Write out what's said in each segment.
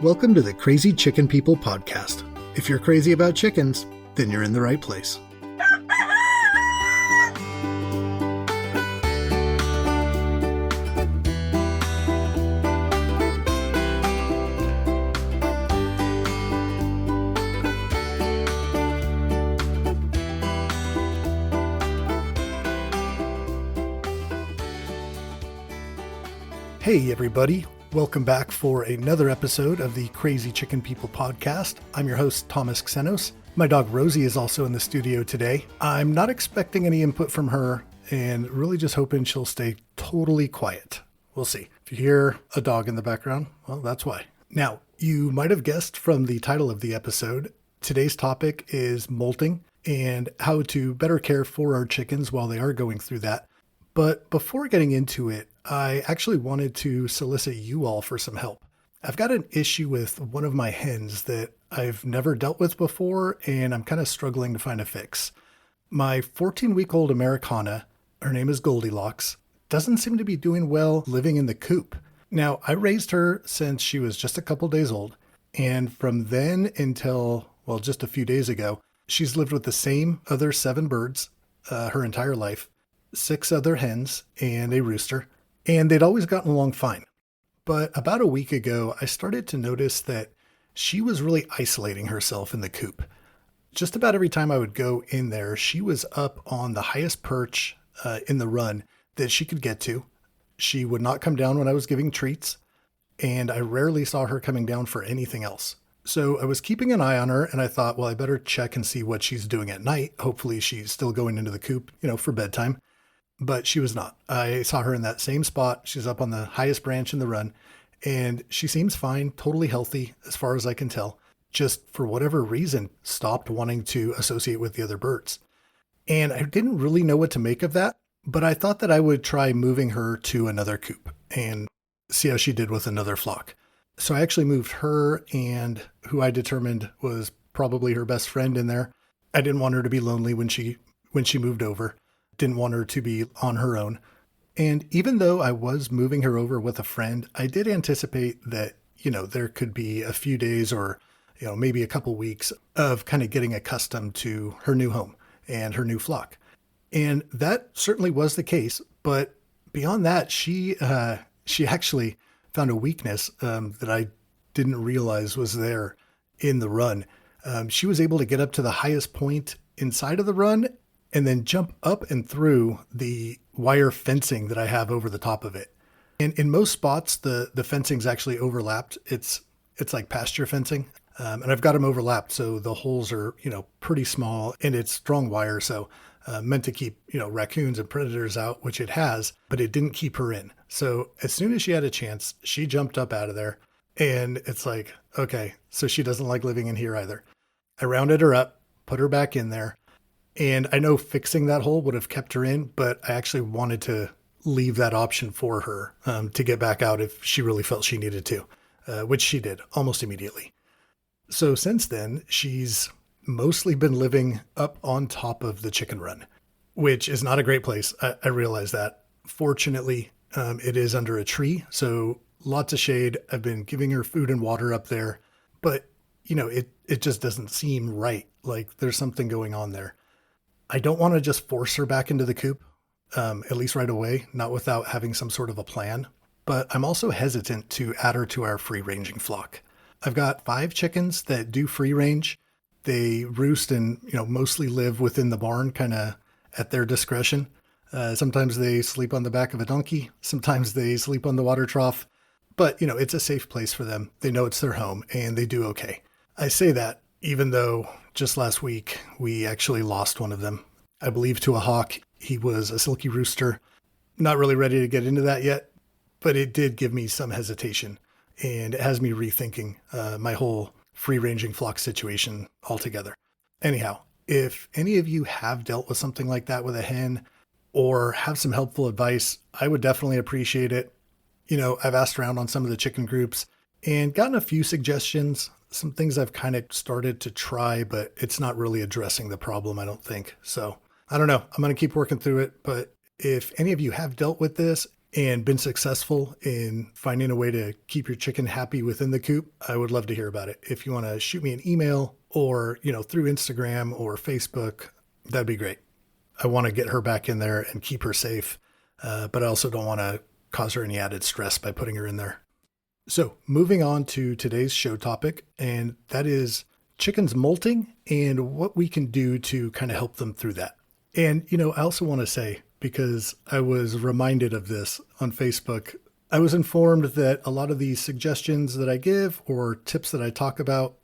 Welcome to the Crazy Chicken People podcast. If you're crazy about chickens, then you're in the right place. Hey everybody, welcome back for another episode of the Crazy Chicken People podcast. I'm your host, Thomas Xenos. My dog Rosie is also in the studio today. I'm not expecting any input from her and really just hoping she'll stay totally quiet. We'll see. If you hear a dog in the background, well, that's why. Now, you might have guessed from the title of the episode, today's topic is molting and how to better care for our chickens while they are going through that. But before getting into it, I actually wanted to solicit you all for some help. I've got an issue with one of my hens that I've never dealt with before, and I'm kind of struggling to find a fix. My 14-week-old Americana, her name is Goldilocks, doesn't seem to be doing well living in the coop. Now, I raised her since she was just a couple days old, and from then until, well, just a few days ago, she's lived with the same other 7 birds her entire life, 6 other hens, and a rooster. And they'd always gotten along fine. But about a week ago, I started to notice that she was really isolating herself in the coop. Just about every time I would go in there, she was up on the highest perch in the run that she could get to. She would not come down when I was giving treats, and I rarely saw her coming down for anything else. So I was keeping an eye on her, and I thought, well, I better check and see what she's doing at night. Hopefully she's still going into the coop, for bedtime. But she was not. I saw her in that same spot. She's up on the highest branch in the run, and she seems fine, totally healthy as far as I can tell. Just for whatever reason, stopped wanting to associate with the other birds. And I didn't really know what to make of that, but I thought that I would try moving her to another coop and see how she did with another flock. So I actually moved her and who I determined was probably her best friend in there. I didn't want her to be lonely when she moved over. Didn't want her to be on her own. And even though I was moving her over with a friend, I did anticipate that, there could be a few days or, maybe a couple weeks of kind of getting accustomed to her new home and her new flock. And that certainly was the case. But beyond that, she actually found a weakness that I didn't realize was there in the run. She was able to get up to the highest point inside of the run and then jump up and through the wire fencing that I have over the top of it. And in most spots, the fencing's actually overlapped. It's like pasture fencing. And I've got them overlapped. So the holes are, pretty small and it's strong wire. So meant to keep, raccoons and predators out, which it has, but it didn't keep her in. So as soon as she had a chance, she jumped up out of there. And it's like, okay, so she doesn't like living in here either. I rounded her up, put her back in there. And I know fixing that hole would have kept her in, but I actually wanted to leave that option for her to get back out if she really felt she needed to, which she did almost immediately. So since then, she's mostly been living up on top of the chicken run, which is not a great place. I realize that. Fortunately, it is under a tree, so lots of shade. I've been giving her food and water up there, but it just doesn't seem right. Like there's something going on there. I don't want to just force her back into the coop, at least right away, not without having some sort of a plan. But I'm also hesitant to add her to our free-ranging flock. I've got 5 chickens that do free range. They roost and, mostly live within the barn, kind of at their discretion. Sometimes they sleep on the back of a donkey. Sometimes they sleep on the water trough. But, it's a safe place for them. They know it's their home and they do okay. I say that even though just last week, we actually lost one of them. I believe to a hawk. He was a silky rooster. Not really ready to get into that yet, but it did give me some hesitation. And it has me rethinking my whole free-ranging flock situation altogether. Anyhow, if any of you have dealt with something like that with a hen or have some helpful advice, I would definitely appreciate it. I've asked around on some of the chicken groups and gotten a few suggestions. Some things I've kind of started to try, but it's not really addressing the problem, I don't think. So I don't know. I'm going to keep working through it. But if any of you have dealt with this and been successful in finding a way to keep your chicken happy within the coop, I would love to hear about it. If you want to shoot me an email or, through Instagram or Facebook, that'd be great. I want to get her back in there and keep her safe, but I also don't want to cause her any added stress by putting her in there. So moving on to today's show topic, and that is chickens molting and what we can do to kind of help them through that. And, I also want to say, because I was reminded of this on Facebook, I was informed that a lot of these suggestions that I give or tips that I talk about,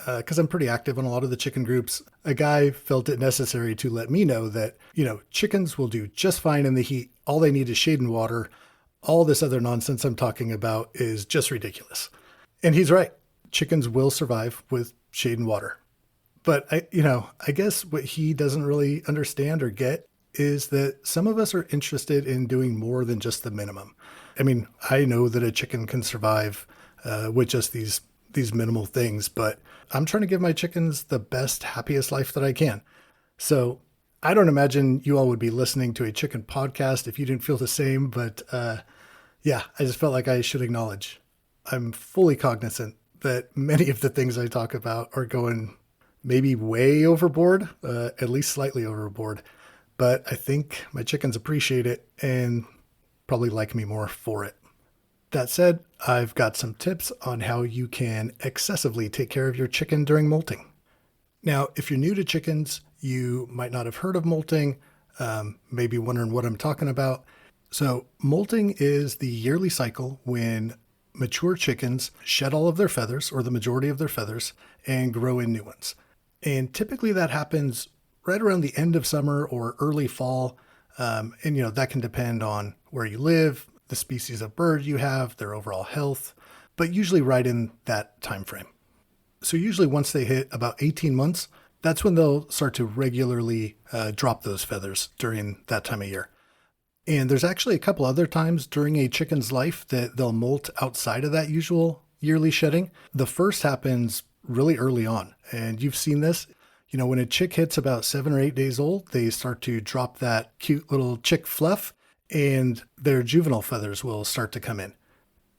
because I'm pretty active on a lot of the chicken groups, a guy felt it necessary to let me know that, chickens will do just fine in the heat. All they need is shade and water. All this other nonsense I'm talking about is just ridiculous. And he's right. Chickens will survive with shade and water. But I guess what he doesn't really understand or get is that some of us are interested in doing more than just the minimum. I mean, I know that a chicken can survive with just these minimal things, but I'm trying to give my chickens the best, happiest life that I can. So I don't imagine you all would be listening to a chicken podcast if you didn't feel the same, but yeah, I just felt like I should acknowledge I'm fully cognizant that many of the things I talk about are going maybe way overboard, at least slightly overboard. But I think my chickens appreciate it and probably like me more for it. That said, I've got some tips on how you can excessively take care of your chicken during molting. Now, if you're new to chickens, you might not have heard of molting, maybe wondering what I'm talking about. So molting is the yearly cycle when mature chickens shed all of their feathers, or the majority of their feathers, and grow in new ones. And typically that happens right around the end of summer or early fall. And that can depend on where you live, the species of bird you have, their overall health, but usually right in that time frame. So usually once they hit about 18 months, that's when they'll start to regularly drop those feathers during that time of year. And there's actually a couple other times during a chicken's life that they'll molt outside of that usual yearly shedding. The first happens really early on, and you've seen this. When a chick hits about 7 or 8 days old, they start to drop that cute little chick fluff, and their juvenile feathers will start to come in.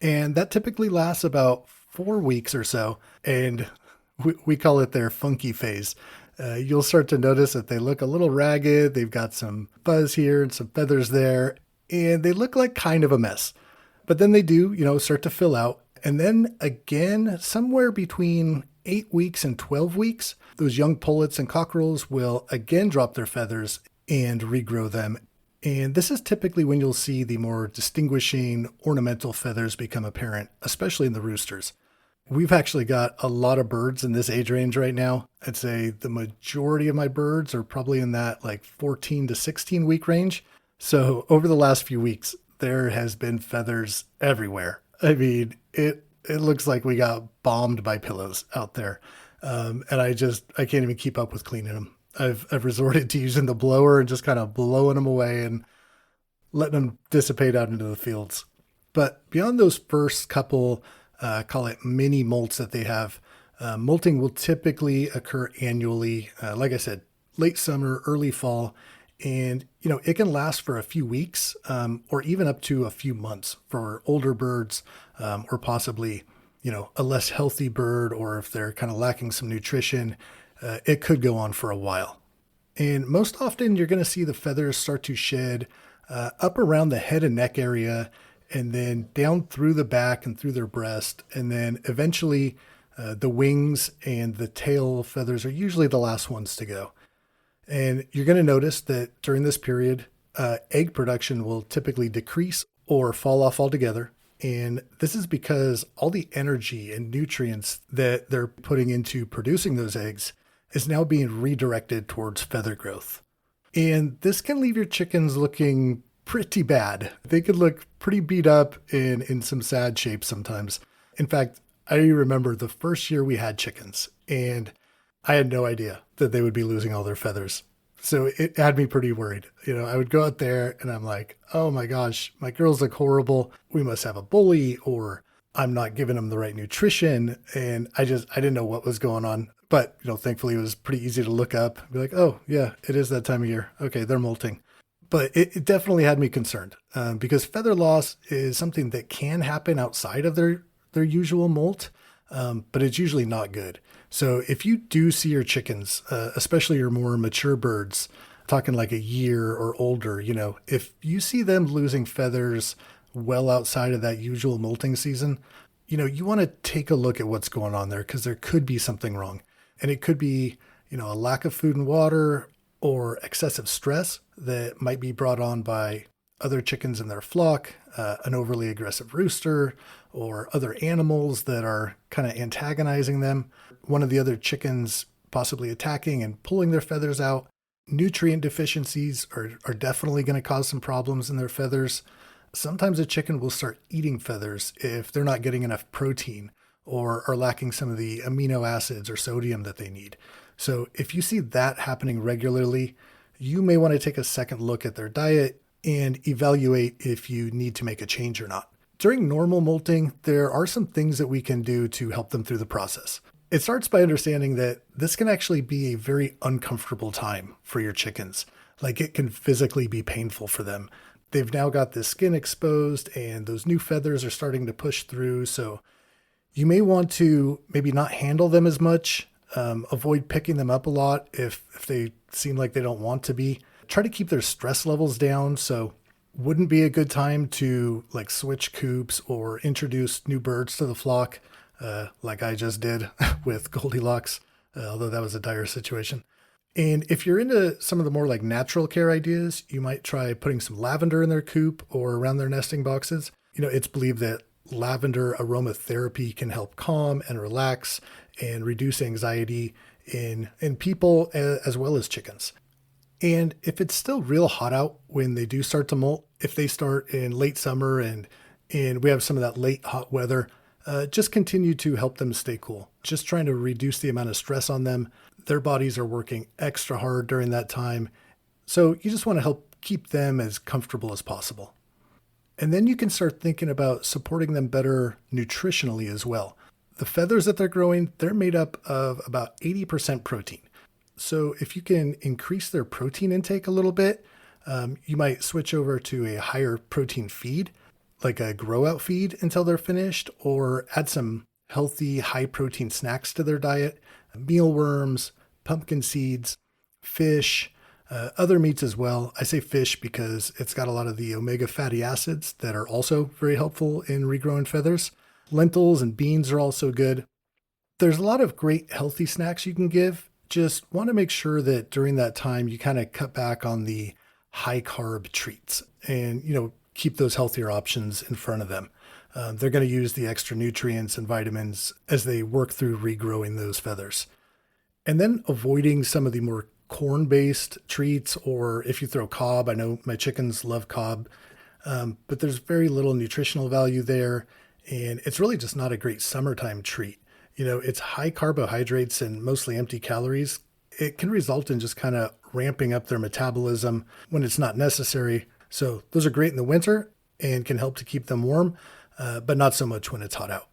And that typically lasts about 4 weeks or so, and we call it their funky phase. You'll start to notice that they look a little ragged. They've got some fuzz here and some feathers there, and they look like kind of a mess. But then they do, start to fill out. And then again, somewhere between 8 weeks and 12 weeks, those young pullets and cockerels will again drop their feathers and regrow them. And this is typically when you'll see the more distinguishing ornamental feathers become apparent, especially in the roosters. We've actually got a lot of birds in this age range right now. I'd say the majority of my birds are probably in that 14 to 16 week range. So over the last few weeks, there has been feathers everywhere. I mean, it looks like we got bombed by pillows out there. And I can't even keep up with cleaning them. I've resorted to using the blower and just kind of blowing them away and letting them dissipate out into the fields. But beyond those first couple, call it mini molts that they have, molting will typically occur annually. Like I said, late summer, early fall, and it can last for a few weeks, or even up to a few months for older birds, or possibly, a less healthy bird, or if they're kind of lacking some nutrition, it could go on for a while. And most often you're going to see the feathers start to shed up around the head and neck area, and then down through the back and through their breast. And then eventually the wings and the tail feathers are usually the last ones to go. And you're going to notice that during this period, egg production will typically decrease or fall off altogether. And this is because all the energy and nutrients that they're putting into producing those eggs is now being redirected towards feather growth. And this can leave your chickens looking pretty bad. They could look pretty beat up and in some sad shape sometimes. In fact, I remember the first year we had chickens, and I had no idea that they would be losing all their feathers. So it had me pretty worried. I would go out there and I'm like, oh my gosh, my girls look horrible. We must have a bully, or I'm not giving them the right nutrition. And I didn't know what was going on. But, thankfully it was pretty easy to look up and be like, oh yeah, it is that time of year. Okay, they're molting. But it definitely had me concerned because feather loss is something that can happen outside of their usual molt, but it's usually not good. So if you do see your chickens, especially your more mature birds, talking like a year or older, if you see them losing feathers well outside of that usual molting season, you want to take a look at what's going on there because there could be something wrong. And it could be, a lack of food and water or excessive stress that might be brought on by other chickens in their flock, an overly aggressive rooster, or other animals that are kind of antagonizing them. One of the other chickens possibly attacking and pulling their feathers out. Nutrient deficiencies are definitely going to cause some problems in their feathers. Sometimes a chicken will start eating feathers if they're not getting enough protein or are lacking some of the amino acids or sodium that they need. So if you see that happening regularly, you may want to take a second look at their diet and evaluate if you need to make a change or not. During normal molting, there are some things that we can do to help them through the process. It starts by understanding that this can actually be a very uncomfortable time for your chickens. Like it can physically be painful for them. They've now got the skin exposed and those new feathers are starting to push through. So you may want to maybe not handle them as much, avoid picking them up a lot if they seem like they don't want to be. Try to keep their stress levels down. So wouldn't be a good time to like switch coops or introduce new birds to the flock, like I just did with Goldilocks, although that was a dire situation. And if you're into some of the more like natural care ideas, you might try putting some lavender in their coop or around their nesting boxes. It's believed that lavender aromatherapy can help calm and relax and reduce anxiety in people as well as chickens. And if it's still real hot out when they do start to molt, if they start in late summer and we have some of that late hot weather, just continue to help them stay cool. Just trying to reduce the amount of stress on them. Their bodies are working extra hard during that time. So you just want to help keep them as comfortable as possible. And then you can start thinking about supporting them better nutritionally as well. The feathers that they're growing, they're made up of about 80% protein. So if you can increase their protein intake a little bit, you might switch over to a higher protein feed, like a grow out feed until they're finished, or add some healthy, high protein snacks to their diet, mealworms, pumpkin seeds, fish, other meats as well. I say fish because it's got a lot of the omega fatty acids that are also very helpful in regrowing feathers. Lentils and beans are also good. There's a lot of great healthy snacks you can give. Just want to make sure that during that time you kind of cut back on the high carb treats and, keep those healthier options in front of them. They're going to use the extra nutrients and vitamins as they work through regrowing those feathers. And then avoiding some of the more corn-based treats, or if you throw cob, I know my chickens love cob, but there's very little nutritional value there. And it's really just not a great summertime treat. It's high carbohydrates and mostly empty calories. It can result in just kind of ramping up their metabolism when it's not necessary. So those are great in the winter and can help to keep them warm, but not so much when it's hot out.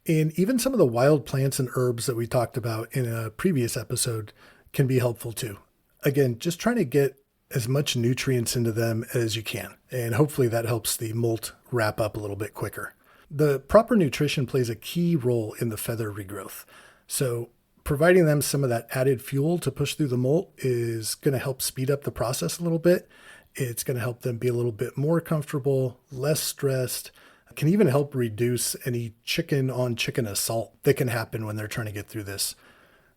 And even some of the wild plants and herbs that we talked about in a previous episode can be helpful too. Again, just trying to get as much nutrients into them as you can. And hopefully that helps the molt wrap up a little bit quicker. The proper nutrition plays a key role in the feather regrowth. So providing them some of that added fuel to push through the molt is going to help speed up the process a little bit. It's going to help them be a little bit more comfortable, less stressed. It can even help reduce any chicken on chicken assault that can happen when they're trying to get through this.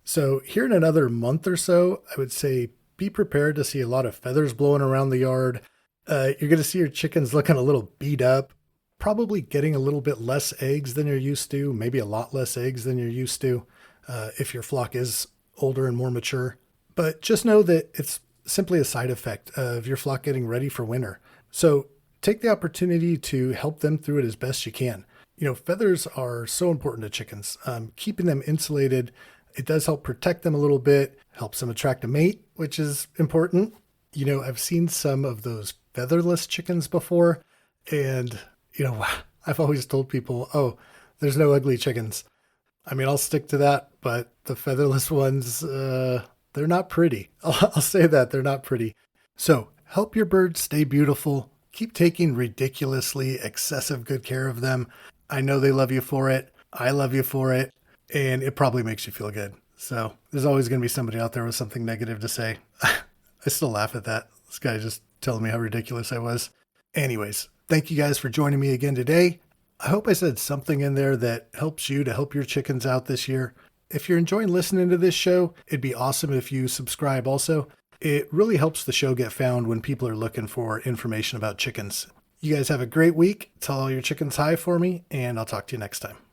So here in another month or so, I would say be prepared to see a lot of feathers blowing around the yard. You're going to see your chickens looking a little beat up, probably getting a little bit less eggs than you're used to, maybe a lot less eggs than you're used to if your flock is older and more mature. But just know that it's simply a side effect of your flock getting ready for winter. So take the opportunity to help them through it as best you can. Feathers are so important to chickens. Keeping them insulated, it does help protect them a little bit, helps them attract a mate, which is important. I've seen some of those featherless chickens before, and, I've always told people, oh, there's no ugly chickens. I mean, I'll stick to that, but the featherless ones, they're not pretty. I'll say that they're not pretty. So help your birds stay beautiful. Keep taking ridiculously excessive good care of them. I know they love you for it. I love you for it. And it probably makes you feel good. So there's always going to be somebody out there with something negative to say. I still laugh at that. This guy just telling me how ridiculous I was. Anyways, thank you guys for joining me again today. I hope I said something in there that helps you to help your chickens out this year. If you're enjoying listening to this show, it'd be awesome if you subscribe also. It really helps the show get found when people are looking for information about chickens. You guys have a great week. Tell all your chickens hi for me, and I'll talk to you next time.